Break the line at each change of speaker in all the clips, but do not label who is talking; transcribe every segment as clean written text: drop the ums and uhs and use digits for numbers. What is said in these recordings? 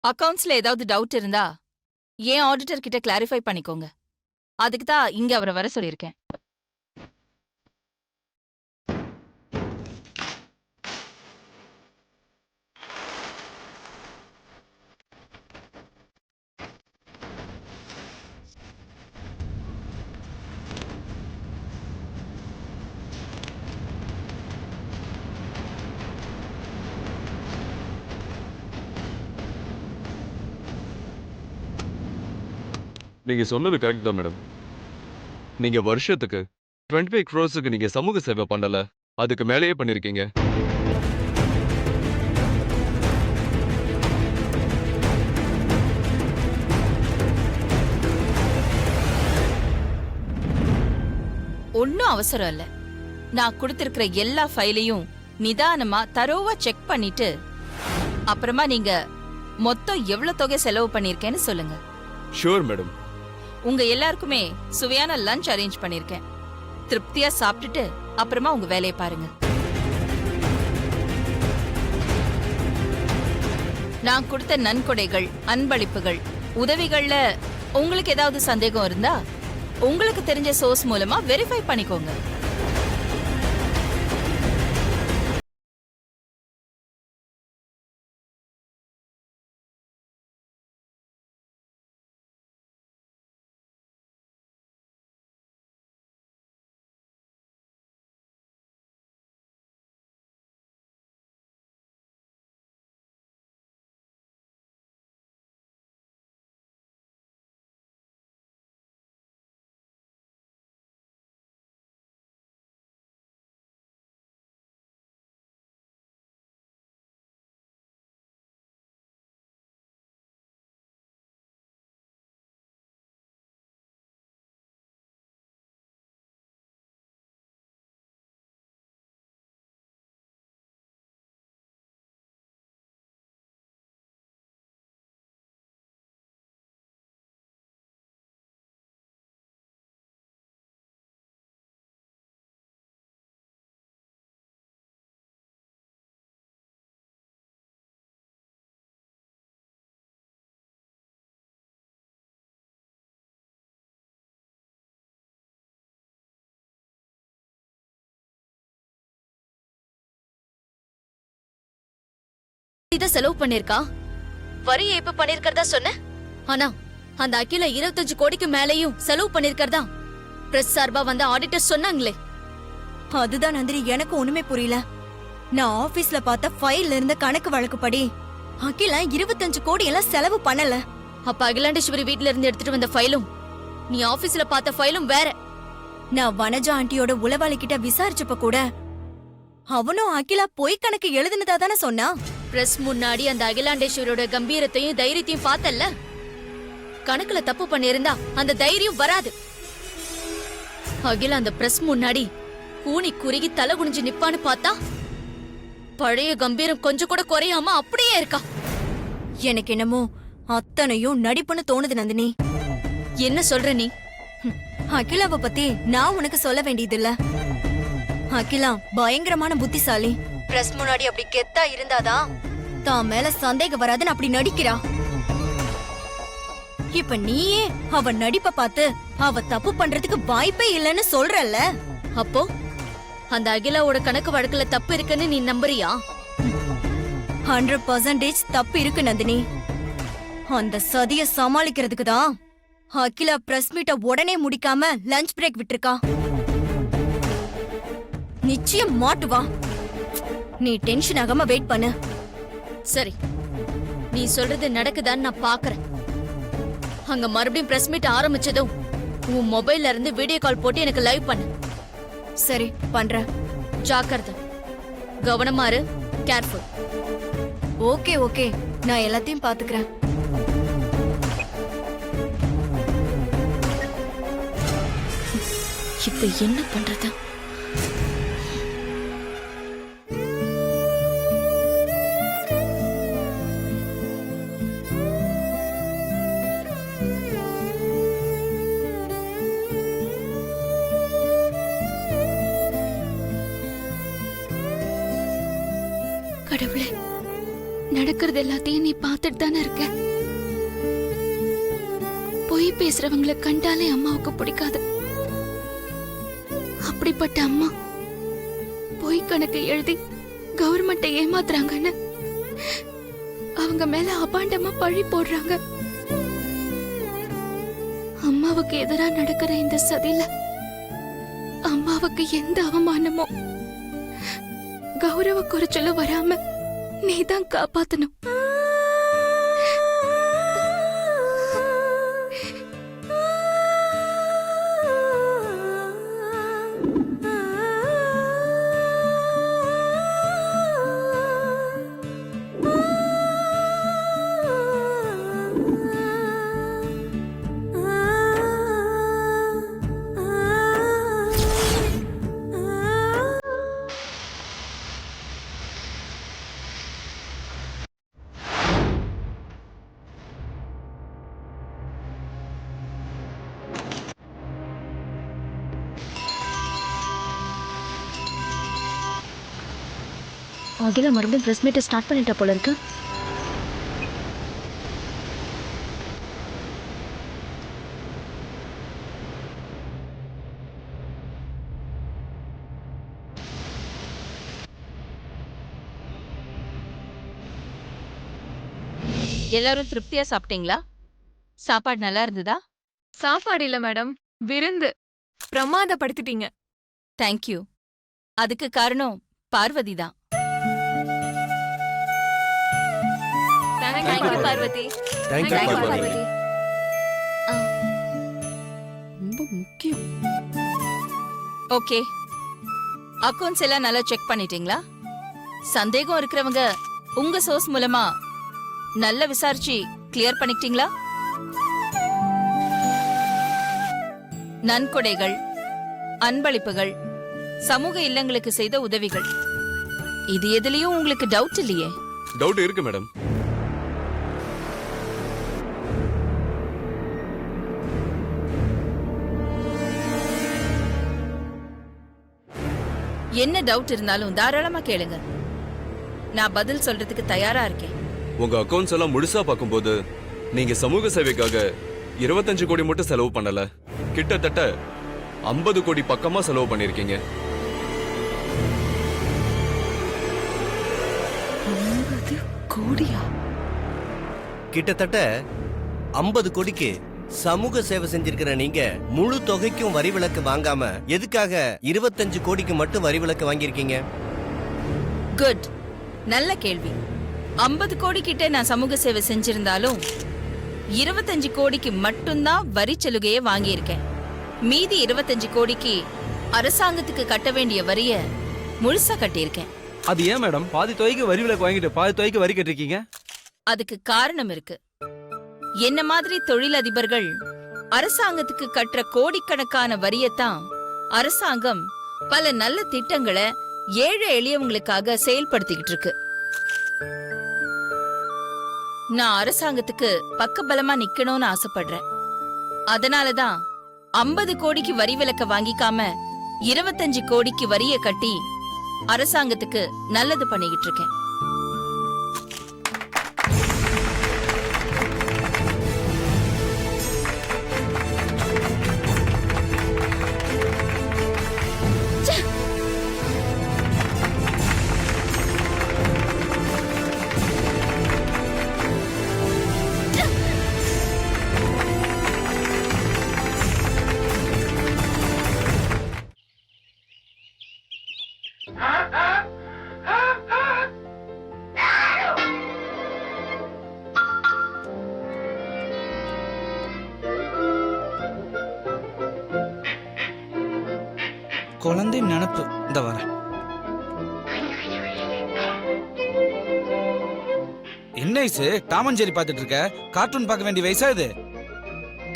அக்கவுண்ட்ஸ்ல ஏதாவது டவுட் இருந்தா ஏன் ஆடிட்டர் கிட்ட கிளாரிஃபை பண்ணிக்கோங்க. அதுக்கு தான் இங்க அவரை வர சொல்லியிருக்கேன்.
நீங்க சொன்னது கரெக்ட் தான் மேடம். நீங்க வருஷத்துக்கு 25 crores நீங்க சமூக சேவை பண்ணல, அதுக்கு மேலேயே பண்ணிருக்கீங்க.
ஒன்னும் அவசரம் இல்ல. நான் கொடுத்திருக்கிற எல்லா ஃபைலையும் நிதானமா தரோவா செக் பண்ணிட்டு அப்புறமா நீங்க மொத்தம் எவ்வளவு தொகை செலவு பண்ணிருக்கேன்னு சொல்லுங்க.
Sure madam.
உங்க எல்லாருக்குமே சுவையான லஞ்ச் அரேஞ்ச் பண்ணிருக்கேன். திருப்தியா சாப்பிட்டுட்டு அப்புறமா உங்க வேலையை பாருங்க. நான் கொடுத்த நன்கொடைகள், அன்பளிப்புகள், உதவிகள்ல உங்களுக்கு ஏதாவது சந்தேகம் இருந்தா உங்களுக்கு தெரிஞ்ச சோர்ஸ் மூலமா வெரிஃபை பண்ணிக்கோங்க.
இத செலவு பண்ணிருக்கா? வரி ஏய்ப்பு பண்ணிருக்கிறதா சொன்ன. ஆனா அந்த அகில 25 கோடிக்கு மேலேயும் செலவு பண்ணிருக்கிறதா பிரஸ் சார்பா வந்த ஆடிட்டர் சொன்னாங்களே.
அதுதான் நந்தினி, எனக்கு ஒண்ணுமே புரியல. நான் ஆபீஸ்ல பார்த்த ஃபைல்ல இருந்த கணக்கு வழக்குப்படி அகிலா 25 கோடி எல்லாம் செலவு பண்ணல.
அப்ப அகிலாண்டேஸ்வரி வீட்ல இருந்து எடுத்துட்டு வந்த ஃபைலும் நீ ஆபீஸ்ல பார்த்த ஃபைலும் வேற.
நான் வனஜா ஆண்டியோட உளவாளி கிட்ட விசாரிச்சப்ப கூட அவனும் அகிலா பொய் கணக்கு எழுதுனதா தானே சொன்னா.
பிரஸ் முன்னாடி அந்த அகிலாண்டேஸ்வரியோட கம்பீரத்தையும் தைரியத்தையும் பார்த்தல்ல. கணக்குல தப்பு பண்ணிருந்தா அந்த தைரியம் வராது. அகிலா அந்த பிரஸ் முன்னாடி கூனி குறுகி தலை குனிஞ்சு நிப்பான்னு பார்த்தா பழைய கம்பீரம் கொஞ்சம் கூட குறையாம அப்படியே இருக்கா.
எனக்கு என்னமோ அத்தனையும் நடிப்புன்னு தோணுது நந்தினி.
என்ன சொல்ற நீ?
அகிலாவை பத்தி நான் உனக்கு சொல்ல வேண்டியதில்ல. அகிலா பயங்கரமான புத்திசாலி. பிரஸ் முன்னாடி அப்படி கெத்தா இருந்தாதான் தான் மேல சந்தேகம் வராதுன்னு அப்படி நடிக்கிறா. இப்ப நீயே அவ நடிப்ப பார்த்து அவ தப்பு பண்றதுக்கு வாய்ப்பே இல்லைன்னு சொல்றல்ல.
அப்போ அந்த அகிலாவோட கணக்கு வழக்குல தப்பு இருக்குன்னு நீ நம்புறியா?
100% தப்பு இருக்கு நந்தினி. அந்த சதிய சமாளிக்கிறதுக்கு தான் அகிலா பிரஸ் மீட்ட உடனே முடிக்காம லஞ்ச் பிரேக் விட்டுருக்கா. நிச்சயம் மாட்டுவா. நீ டென்ஷன் ஆகாம வெயிட் பண்ணு.
சரி, நீ சொல்றது நடக்குதான்னு நான் பாக்குறேன். அங்க மறுபடியும் பிரஸ் மீட் ஆரம்பிச்சதும் உன் மொபைல்ல இருந்து வீடியோ கால் போட்டு எனக்கு லைவ் பண்ணு.
சரி பண்றேன்.
ஜாக்கிரதை, கவனமா இரு, கேர்ஃபுல்.
ஓகே ஓகே, நான் எல்லாத்தையும் பாத்துக்கிறேன்.
இப்ப என்ன பண்றது? கடவுளே,
நடக்கிறது எல்லாத்தையும் நீ பார்த்துட்டு தானே இருக்க. பொய் பேசுறவங்கள கண்டாலே அம்மாவுக்கு பிடிக்காது. அப்படிப்பட்ட அம்மா பொய் கணக்கு எழுதி கவர்மெண்ட்டை ஏமாத்துறாங்கன்னு அவங்க மேல அபாண்டமா பழி போடுறாங்க. அம்மாவுக்கு எதிரா நடக்கிற இந்த சதியில அம்மாவுக்கு எந்த அவமானமோ கௌரவ குறைச்சலும் வராம நீதான் காப்பாத்தணும்.
அகிலா மறுபடியும் பிரஸ் மீட்டை ஸ்டார்ட் பண்ணிட்டா போல இருக்கு.
எல்லாரும் திருப்தியா சாப்பிட்டீங்களா? சாப்பாடு நல்லா இருந்ததா?
சாப்பாடு இல்ல மேடம், விருந்து. பிரமாதப்படுத்திட்டீங்க.
தேங்க்யூ. அதுக்கு காரணம் பார்வதி தான்.
தேங்க்யூ பார்வதி.
தேங்க்யூ பார்வதி.
ரொம்ப முக்கியம்.
ஓகே, அக்கவுண்ட்ஸ் எல்லாம் நல்லா செக் பண்ணிட்டீங்களா? சந்தேகம் இருக்கிறவங்க உங்க சோர்ஸ் மூலமா நல்லா விசாரிச்சு கிளியர் பண்ணிட்டீங்களா? நன்கொடைகள், அன்பளிப்புகள், சமூக இல்லங்களுக்கு செய்த உதவிகள், இது எதுலயும் உங்களுக்கு டவுட் இல்லையே?
டவுட் இருக்கு மேடம்.
என்ன டவுட் இருந்தாலும் தாராளமா கேளுங்க. நான் பதில் சொல்றதுக்கு தயாரா இருக்கேன்.
உங்க அக்கவுண்ட்ஸ் எல்லாம் முழுசா பார்க்கும்போது நீங்க சமூக சேவைக்காக 25 கோடி மட்டும் செலவு பண்ணல, கிட்டத்தட்ட 50 கோடி பக்கமா செலவு பண்ணிருக்கீங்க.
கோடியா?
கிட்டத்தட்ட 50 கோடிக்கு சமூக சேவை செஞ்சிருக்கிற நீங்க முழு தொகைக்கும் வரி விலக்கு வாங்காம எதுக்காக 25 கோடிக்கு மட்டும் வரி விலக்கு வாங்கியிருக்கீங்க?
குட், நல்ல கேள்வி. 50 கோடி கிட்ட நான் சமூக சேவை செஞ்சிருந்தாலும் 25 கோடிக்கு மட்டும்தான் வரி சலுகையை வாங்கியிருக்கேன். மீதி 25 கோடிக்கு அரசாங்கத்துக்கு கட்ட வேண்டிய வரிய முழுசா கட்டியிருக்கேன்.
அது ஏன் மேடம் பாதி தொகைக்கு வரி விலக்கு வாங்கிட்டு பாதி தொகைக்கு வரி கட்டிருக்கீங்க?
அதுக்கு காரணம் இருக்கு. என்ன மாதிரி தொழிலதிபர்கள் அரசாங்கத்துக்கு கட்டுற கோடிக்கணக்கான வரியத்தான் அரசாங்கம் பல நல்ல திட்டங்களை ஏழை எளியவங்களுக்காக செயல்படுத்திக்கிட்டு இருக்கு. நான் அரசாங்கத்துக்கு பக்கபலமா நிக்கணும்னு ஆசைப்படுறேன். அதனாலதான் 50 கோடிக்கு வரி விலக்க வாங்கிக்காம 25 கோடிக்கு வரிய கட்டி அரசாங்கத்துக்கு நல்லது பண்ணிக்கிட்டு இருக்கேன்.
குழந்தை நினப்பு இந்த வர. என்ன வயசு டாம் அண்ட் ஜெர்ரி பார்த்துட்டு இருக்க? கார்ட்டூன் பார்க்க வேண்டிய வயசா இது?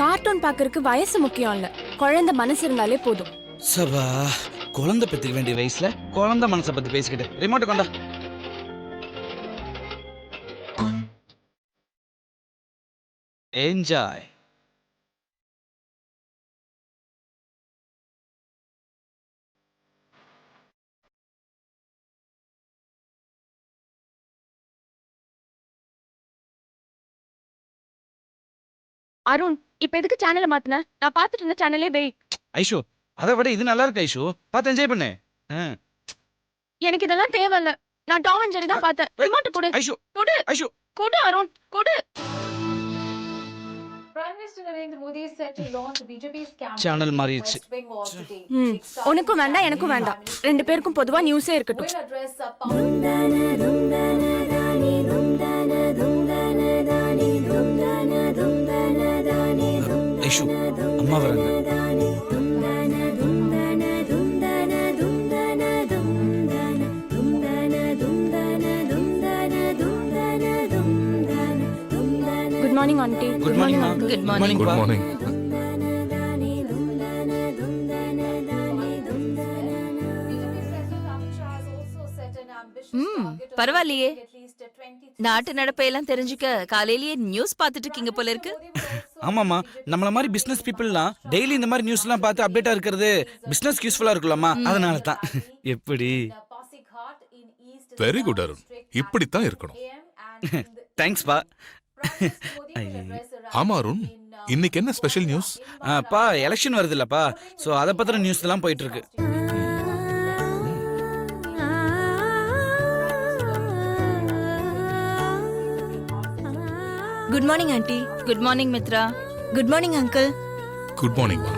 கார்ட்டூன் பாக்குறதுக்கு வயசு முக்கியம் இல்ல, குழந்தை மனசு இருந்தாலே போதும்.
சபா, குழந்தை பெற்றுக்க வேண்டிய வயசுல குழந்தை மனசை பத்தி பேசிக்கிட்டு ரிமோட் கொண்டா. என்ஜாய்.
அருண் இப்ப எதுக்கு சேனலை மாத்தின? நான் பார்த்துட்டு இருந்த சேனலே வை.
ஐஷு அதை விட இது நல்லா இருக்கு ஐஷு, பார்த்து என்ஜாய் பண்ணு.
எனக்கு இதெல்லாம் தேவையில்ல. நான் டாம் அண்ட் ஜெர்ரி தான் பார்த்தேன். ரிமோட் கொடு.
ஐஷு
கொடு.
ஐஷு
கொடு அருண் கொடு.
சேனல் மாறிடுச்சு.
உனக்கும் வேண்டாம் எனக்கும் வேண்டாம். 2 பேருக்கும் பொதுவா நியூஸே இருக்கட்டும்.
ஐஷு அம்மா வராங்க.
Good morning aunty.
Good morning மா.
Good morning.
Good morning.
பரவாயில்லையே, நாட்டு நடப்பையெல்லாம் தெரிஞ்சுக்க காலையிலேயே நியூஸ் பார்த்துட்டு இருக்கீங்க போல இருக்கு.
ஆமாமா, நம்மள மாதிரி பிசினஸ் பீப்புள்லாம் டெய்லி இந்த மாதிரி நியூஸ் எல்லாம் பார்த்து அப்டேட்டா இருக்கிறது பிசினஸ்க்கு யூஸ்ஃபுல்லா இருக்கும்லமா, அதனால தான். எப்படி?
வெரி குட் அருண், இப்படித்தான் இருக்கணும்.
தேங்க்ஸ் பா.
ஆமா அருண், இன்னைக்கு என்ன ஸ்பெஷல் நியூஸ்?
பா எலெக்ஷன் வருது இல்லப்பா, சோ அத பத்தின நியூஸ் எல்லாம் போயிட்டு இருக்கு.
Good morning aunty.
Good morning Mitra.
Good morning uncle.
Good morning மா.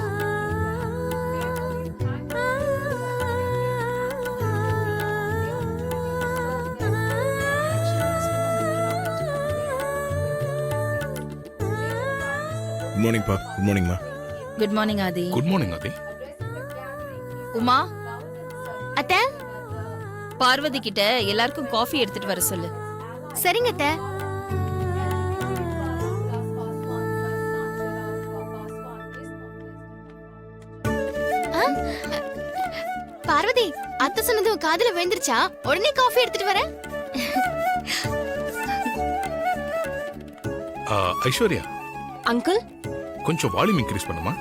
குட் மார்னிங் பா. குட் மார்னிங் மா.
Good morning Adhi.
Good morning Adhi.
Uma,
அத்தை.
பார்வதி கிட்ட எல்லாருக்கும் காஃபி எடுத்துட்டு வர சொல்லு.
சரிங்க அத்தை. பார்வதி, அத்தை சொன்னதும் காதுல விழுந்துருச்சா? உடனே காஃபி எடுத்துட்டு வரேன்.
ஐஸ்வர்யா,
அங்கிள்
கொஞ்சம் வால்யூம் இன்க்ரீஸ் பண்ணுமா?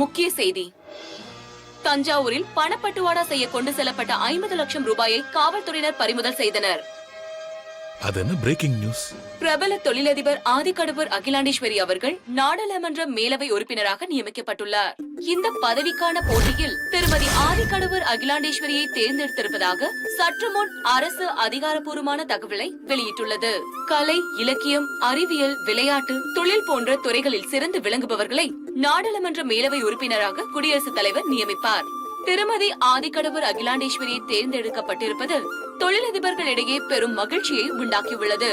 முக்கிய செய்தி. தஞ்சாவூரில் பணப்பட்டுவாடா செய்ய கொண்டு செல்லப்பட்ட 50 லட்சம் ரூபாயை காவல்துறையினர் பறிமுதல் செய்தனர்.
அது என்ன பிரேக்கிங் நியூஸ்?
பிரபல தொழிலதிபர் ஆதிக்கடவுர் அகிலாண்டேஸ்வரி அவர்கள் நாடாளுமன்ற மேலவை உறுப்பினராக நியமிக்கப்பட்டுள்ளார். இந்த பதவிக்கான போட்டியில் திருமதி ஆதிக்கடவுர் அகிலாண்டேஸ்வரியை தேர்ந்தெடுத்திருப்பதாக சற்று முன் அரசு அதிகாரப்பூர்வமான தகவலை வெளியிட்டுள்ளது. கலை, இலக்கியம், அறிவியல், விளையாட்டு, தொழில் போன்ற துறைகளில் சிறந்து விளங்குபவர்களை நாடாளுமன்ற மேலவை உறுப்பினராக குடியரசுத் தலைவர் நியமிப்பார். திருமதி ஆதிக்கடவுர் அகிலாண்டேஸ்வரியை தேர்ந்தெடுக்கப்பட்டிருப்பது தொழிலதிபர்களிடையே பெரும் மகிழ்ச்சியை உண்டாக்கியுள்ளது.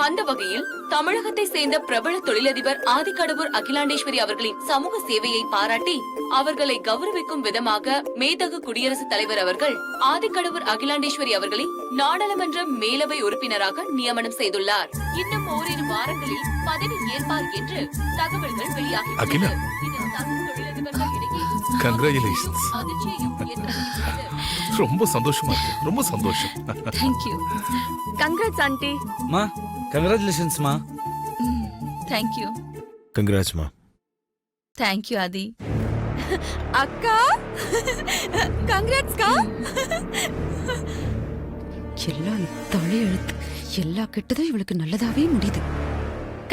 அந்த வகையில் தமிழகத்தை சேர்ந்த பிரபல தொழிலதிபர் ஆதிக்கடவுர் அகிலாண்டேஸ்வரி அவர்களின் சமூக சேவையை பாராட்டி அவர்களை கௌரவிக்கும் விதமாக மேதகு குடியரசுத் தலைவர் அவர்கள் ஆதிக்கடவுர் அகிலாண்டேஸ்வரி அவர்களை நாடாளுமன்ற மேலவை உறுப்பினராக நியமனம் செய்துள்ளார். இன்னும் ஓரிரு வாரங்களில் பதவி ஏற்பார் என்று தகவல்கள் வெளியாகியுள்ளன. இதில் சக தொழிலதிபர்கள் இடையே
கங்க்ராச்சுலேஷன்ஸ்.
அதிர்ச்சியையும் ஏற்படுத்தியுள்ளது.
ரொம்ப சந்தோஷமா இருக்கு, ரொம்ப சந்தோஷம்.
Thank you.
Congrats aunty.
மா கங்க்ராச்சுலேஷன்ஸ் மா.
Thank you.
கங்க்ராட்ஸ் மா.
Thank you ஆதி.
அக்கா கங்க்ராட்ஸ் கா.
எல்லாம் தலையெழுத்து. எல்லா கெட்டதும் இவளுக்கு நல்லதாவே முடியுது.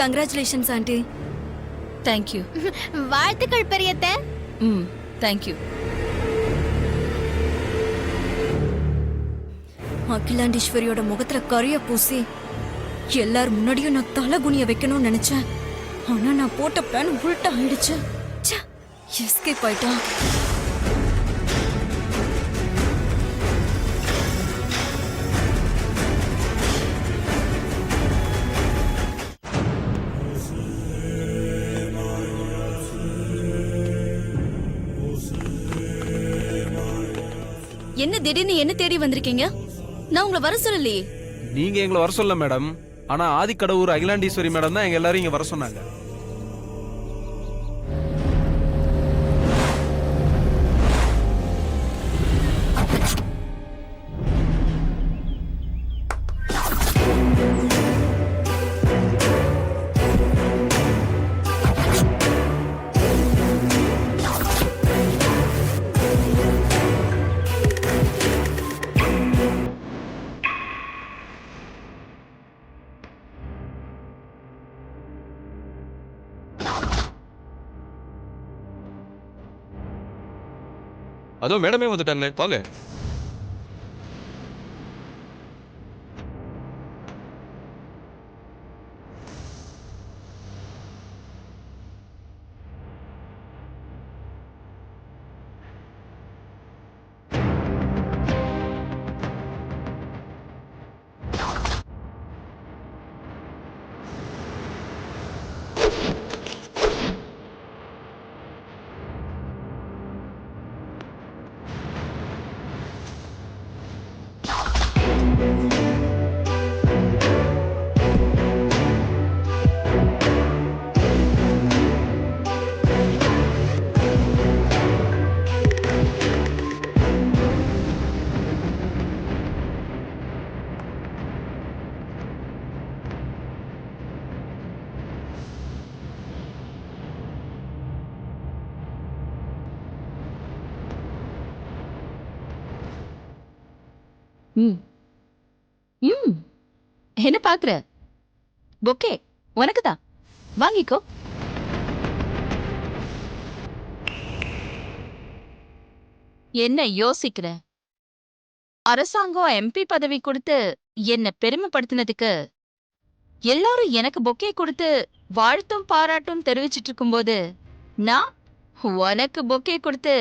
Congratulations aunty.
Thank you.
வாழ்த்துக்கள் பெரியத்தை.
Thank you.
அகிலாண்டேஸ்வரியோட முகத்துல கரிய பூசி எல்லார் முன்னாடியும் நான் தலை குனிய வைக்கணும்னு நினைச்சேன். ஆனா நான் போட்ட பிளான் உள்டா ஆயிடுச்சு. எஸ்கேப் ஆயிட்டான்.
என்ன திடீர்னு என்ன தேடி வந்திருக்கீங்க? நான் உங்களை வர சொல்லலையே.
நீங்க எங்களை வர சொல்ல மேடம். ஆனா ஆதிக்கடவுர் அகிலாண்டீஸ்வரி மேடம் தான் எங்க எல்லாரும் இங்க வர சொன்னாங்க.
அதோ மேடமே வந்துட்டாங்க, வாங்க.
என்ன பாக்குற? பொக்கே உனக்குதான், வாங்கிக்கோ. என்ன யோசிக்கிற? அரசாங்கம் எம்பி பதவி கொடுத்து என்ன பெருமைப்படுத்தினதுக்கு எல்லாரும் எனக்கு பொக்கே கொடுத்து வாழ்த்தும் பாராட்டும் தெரிவிச்சிட்டு இருக்கும்போது நான் உனக்கு பொக்கே கொடுத்து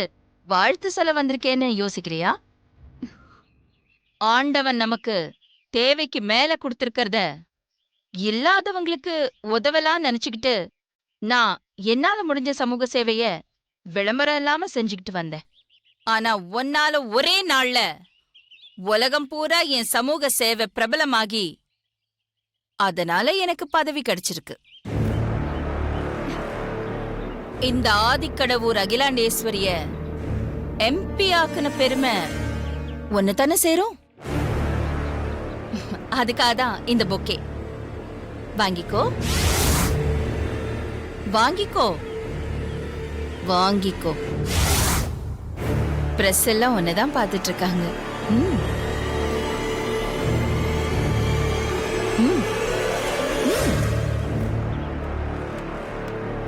வாழ்த்து சொல்ல வந்திருக்கேன்னு யோசிக்கிறியா? ஆண்டவன் நமக்கு தேவைக்கு மேல கொடுத்திருக்கிறத இல்லாதவங்களுக்கு உதவலாம் நினைச்சுக்கிட்டு நான் என்னால முடிஞ்ச சமூக சேவைய விளம்பரம் இல்லாம செஞ்சுக்கிட்டு வந்தேன். ஆனா ஒன்னால ஒரே நாள்ல உலகம் பூரா என் சமூக சேவை பிரபலமாகி அதனால எனக்கு பதவி கிடைச்சிருக்கு. இந்த ஆதிக்கடவுர் அகிலாண்டேஸ்வரிய எம்பி ஆக்குன பெருமை ஒன்னு தானே சேரும். அதுக்காதான் இந்த பொக்கே. வாங்கிக்கோ, வாங்கிக்கோ, வாங்கிக்கோ. பிரஸ் எல்லாம் ஒன்னதான் பார்த்துட்டு இருக்காங்க.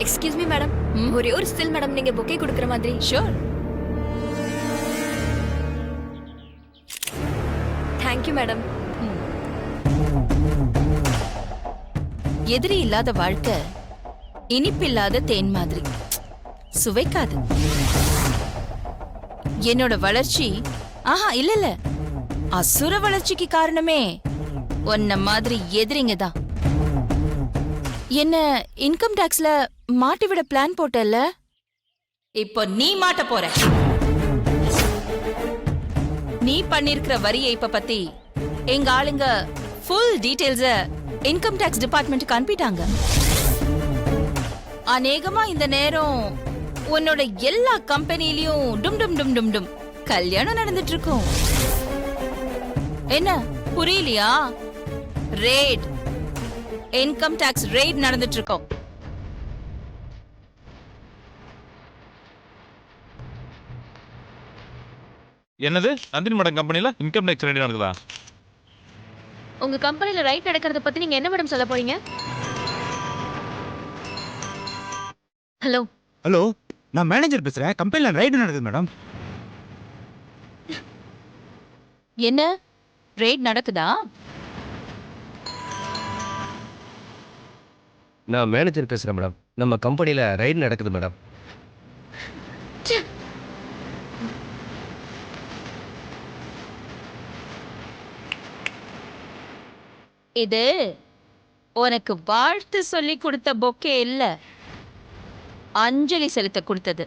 எக்ஸ்கியூஸ் மீ மேடம், ஒரே ஒரு ஸ்டில் மேடம் நீங்க பொக்கே கொடுக்குற மாதிரி.
ஷூர்.
Thank you madam.
எதிரி இல்லாத வாழ்க்கை இனிப்பில்லாத தேன் மாதிரி சுவைக்காது. என்னோட வளர்ச்சி இல்ல அசுர வளர்ச்சிக்கு காரணமே உன்ன மாதிரி எதிரிங்க தான். என்ன இன்கம் டாக்ஸ்ல மாட்டி விட பிளான் போட்டல, இப்போ நீ மாட்ட போற. நீ பண்ணிருக்கிற வரி ஏய்ப்ப பத்தி எங்க ஆளுங்க ஃபுல் டீடைல்ஸ இன்கம் டாக்ஸ் டிபார்ட்மெண்ட்டுக்கு அனுப்பிட்டாங்க. அநேகமா இந்த நேரம் உன்னோட எல்லா கம்பெனிலயும் டும் டும் டும் டும் டும் கல்யாணம் நடந்துட்டு இருக்கும். என்ன புரியலையா? ரேட், இன்கம் டாக்ஸ் ரேட் நடந்துட்டு இருக்கோம்.
என்னது? நந்தினி மேடம் கம்பெனில இன்கம் டாக்ஸ் ரேட் நடக்குதா?
உங்க கம்பெனில ரைட் நடக்கிறத பத்தி நீங்க என்ன மேடம் சொல்ல போறீங்க? ஹலோ
ஹலோ, நான் மேனேஜர் பேசுறேன். கம்பெனில ரைடு நடக்குது மேடம்.
என்ன ரேட் நடக்குதா?
நான் மேனேஜர் பேசுறேன் மேடம். நம்ம கம்பெனில ரைடு நடக்குது மேடம்.
இது உனக்கு வாழ்த்து சொல்லி கொடுத்த பொக்கே இல்ல, அஞ்சலி செலுத்த கொடுத்தது.